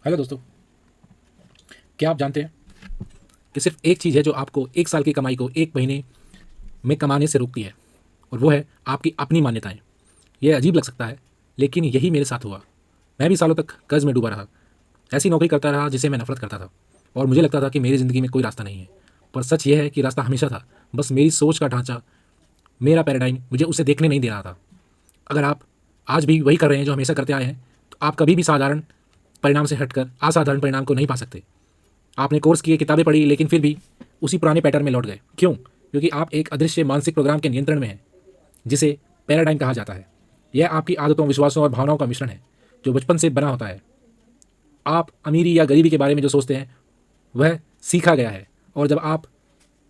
Hello दोस्तों, क्या आप जानते हैं कि सिर्फ एक चीज़ है जो आपको एक साल की कमाई को एक महीने में कमाने से रोकती है, और वो है आपकी अपनी मान्यताएं। ये अजीब लग सकता है, लेकिन यही मेरे साथ हुआ। मैं भी सालों तक कर्ज में डूबा रहा, ऐसी नौकरी करता रहा जिसे मैं नफरत करता था, और मुझे लगता था कि मेरी ज़िंदगी में कोई रास्ता नहीं है। पर सच यह है कि रास्ता हमेशा था, बस मेरी सोच का ढांचा, मेरा पैराडाइम मुझे उसे देखने नहीं दे रहा था। अगर आप आज भी वही कर रहे हैं जो हमेशा करते आए हैं, तो आप कभी भी साधारण परिणाम से हटकर असाधारण परिणाम को नहीं पा सकते। आपने कोर्स किए, किताबें पढ़ी, लेकिन फिर भी उसी पुराने पैटर्न में लौट गए। क्यों? क्योंकि आप एक अदृश्य मानसिक प्रोग्राम के नियंत्रण में हैं, जिसे पैराडाइम कहा जाता है। यह आपकी आदतों, विश्वासों और भावनाओं का मिश्रण है, जो बचपन से बना होता है। आप अमीरी या गरीबी के बारे में जो सोचते हैं, वह सीखा गया है, और जब आप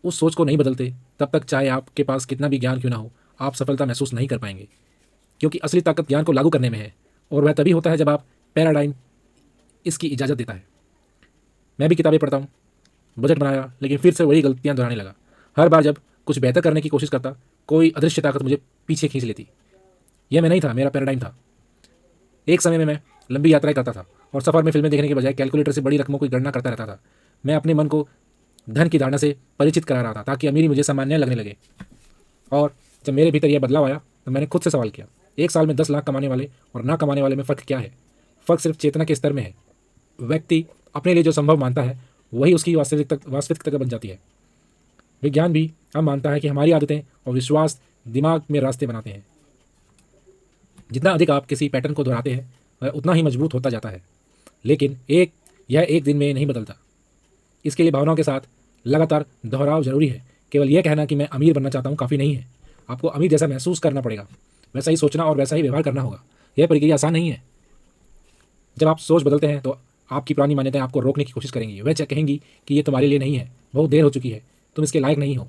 उस सोच को नहीं बदलते, तब तक चाहे आपके पास कितना भी ज्ञान क्यों ना हो, आप सफलता महसूस नहीं कर पाएंगे। क्योंकि असली ताकत ज्ञान को लागू करने में है, और वह तभी होता है जब आप पैराडाइम इसकी इजाज़त देता है। मैं भी किताबें पढ़ता हूँ, बजट बनाया, लेकिन फिर से वही गलतियां दोहराने लगा। हर बार जब कुछ बेहतर करने की कोशिश करता, कोई अदृश्य ताकत मुझे पीछे खींच लेती। यह मैं नहीं था, मेरा पैराडाइम था। एक समय में मैं लंबी यात्राएं करता था, और सफर में फिल्में देखने के बजाय कैलकुलेटर से बड़ी रकमों की गणना करता रहता था। मैं अपने मन को धन की धारणा से परिचित करा रहा था, ताकि अमीरी मुझे सामान्य लगने लगे। और जब मेरे भीतर यह बदलाव आया, तो मैंने खुद से सवाल किया, एक साल में 10 लाख कमाने वाले और ना कमाने वाले में फ़र्क क्या है? फ़र्क सिर्फ चेतना के स्तर में है। व्यक्ति अपने लिए जो संभव मानता है, वही उसकी वास्तविकता बन जाती है। विज्ञान भी अब मानता है कि हमारी आदतें और विश्वास दिमाग में रास्ते बनाते हैं। जितना अधिक आप किसी पैटर्न को दोहराते हैं, वह उतना ही मजबूत होता जाता है। लेकिन यह एक दिन में नहीं बदलता। इसके लिए भावनाओं के साथ लगातार दोहराव जरूरी है। केवल यह कहना कि मैं अमीर बनना चाहता हूँ काफ़ी नहीं है। आपको अमीर जैसा महसूस करना पड़ेगा, वैसा ही सोचना और वैसा ही व्यवहार करना होगा। यह प्रक्रिया आसान नहीं है। जब आप सोच बदलते हैं, तो आपकी पुरानी मान्यताएं आपको रोकने की कोशिश करेंगी। वह कहेंगी कि ये तुम्हारे लिए नहीं है, बहुत देर हो चुकी है, तुम इसके लायक नहीं हो।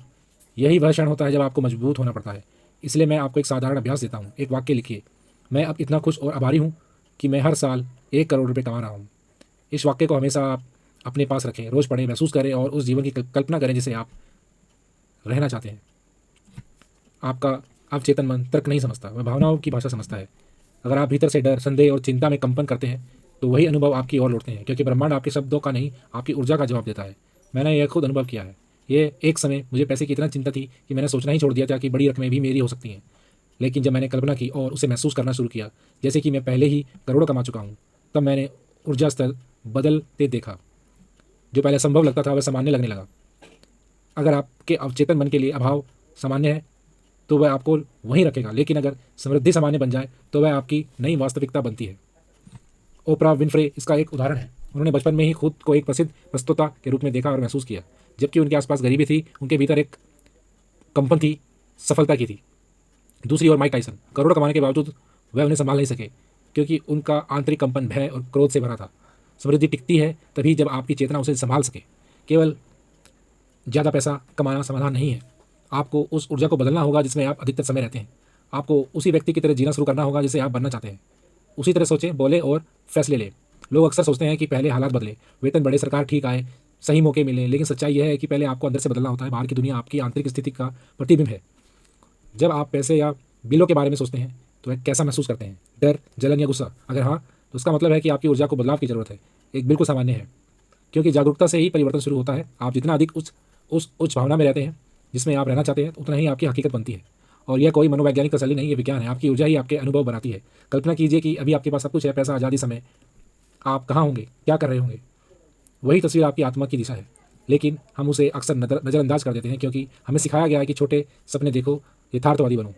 यही वह क्षण होता है जब आपको मजबूत होना पड़ता है। इसलिए मैं आपको एक साधारण अभ्यास देता हूँ। एक वाक्य लिखिए, मैं अब इतना खुश और आभारी हूँ कि मैं हर साल 1 करोड़ रुपये कमा रहा हूँ। इस वाक्य को हमेशा आप अपने पास रखें, रोज़ पढ़ें, महसूस करें और उस जीवन की कल्पना करें जिसे आप रहना चाहते हैं। आपका अवचेतन मन तर्क नहीं समझता, वह भावनाओं की भाषा समझता है। अगर आप भीतर से डर, संदेह और चिंता में कंपन करते हैं, तो वही अनुभव आपकी ओर लौटते हैं, क्योंकि ब्रह्मांड आपके शब्दों का नहीं, आपकी ऊर्जा का जवाब देता है। मैंने यह खुद अनुभव किया है। ये एक समय मुझे पैसे की इतना चिंता थी कि मैंने सोचना ही छोड़ दिया था कि बड़ी रकमें भी मेरी हो सकती हैं। लेकिन जब मैंने कल्पना की और उसे महसूस करना शुरू किया, जैसे कि मैं पहले ही करोड़ों कमा चुका हूँ, तब मैंने ऊर्जा स्तर बदलते देखा। जो पहले संभव लगता था, वह सामान्य लगने लगा। अगर आपके अवचेतन मन के लिए अभाव सामान्य है, तो वह आपको वहीं रखेगा, लेकिन अगर समृद्धि सामान्य बन जाए, तो वह आपकी नई वास्तविकता बनती है। ओपरा विनफ्रे इसका एक उदाहरण है। उन्होंने बचपन में ही खुद को एक प्रसिद्ध वक्ता के रूप में देखा और महसूस किया। जबकि उनके आसपास गरीबी थी, उनके भीतर एक कंपन थी, सफलता की थी। दूसरी ओर माइक टाइसन, करोड़ों कमाने के बावजूद वह उन्हें संभाल नहीं सके, क्योंकि उनका आंतरिक कंपन भय और क्रोध से भरा था। समृद्धि टिकती है तभी जब आपकी चेतना उसे संभाल सके। केवल ज़्यादा पैसा कमाना समाधान नहीं है। आपको उस ऊर्जा को बदलना होगा जिसमें आप अधिकतर समय रहते हैं। आपको उसी व्यक्ति की तरह जीना शुरू करना होगा जिसे आप बनना चाहते हैं। उसी तरह सोचें, बोले और फैसले लें। लोग अक्सर सोचते हैं कि पहले हालात बदले, वेतन बढ़े, सरकार ठीक आए, सही मौके मिले, लेकिन सच्चाई यह है कि पहले आपको अंदर से बदलना होता है। बाहर की दुनिया आपकी आंतरिक स्थिति का प्रतिबिंब है। जब आप पैसे या बिलों के बारे में सोचते हैं, तो वह कैसा महसूस करते हैं? डर, जलन या गुस्सा? अगर हाँ, तो उसका मतलब है कि आपकी ऊर्जा को बदलाव की जरूरत है। एक बिल्कुल सामान्य है, क्योंकि जागरूकता से ही परिवर्तन शुरू होता है। आप जितना अधिक उस उच्च भावना में रहते हैं जिसमें आप रहना चाहते हैं, उतना ही आपकी हकीकत बनती है। और यह कोई मनोवैज्ञानिक तसल्ली नहीं, है विज्ञान है। आपकी ऊर्जा ही आपके अनुभव बनाती है। कल्पना कीजिए कि अभी आपके पास सब कुछ है, पैसा, आज़ादी, समय। आप कहाँ होंगे, क्या कर रहे होंगे? वही तस्वीर आपकी आत्मा की दिशा है। लेकिन हम उसे अक्सर नज़रअंदाज कर देते हैं, क्योंकि हमें सिखाया गया है कि छोटे सपने देखो, यथार्थवादी बनो।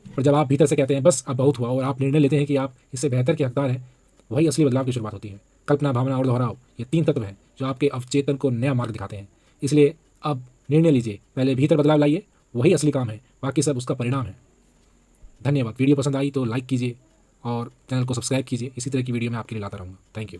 और जब आप भीतर से कहते हैं बस अब बहुत हुआ, और आप निर्णय लेते हैं कि आप इससे बेहतर के हकदार हैं, वही असली बदलाव की शुरुआत होती है। कल्पना, भावना और दोहराव, ये 3 तत्व हैं जो आपके अवचेतन को नया मार्ग दिखाते हैं। इसलिए अब निर्णय लीजिए, पहले भीतर बदलाव लाइए। वही असली काम है, बाकी सब उसका परिणाम है। धन्यवाद। वीडियो पसंद आई तो लाइक कीजिए और चैनल को सब्सक्राइब कीजिए। इसी तरह की वीडियो मैं आपके लिए लाता रहूँगा। Thank you.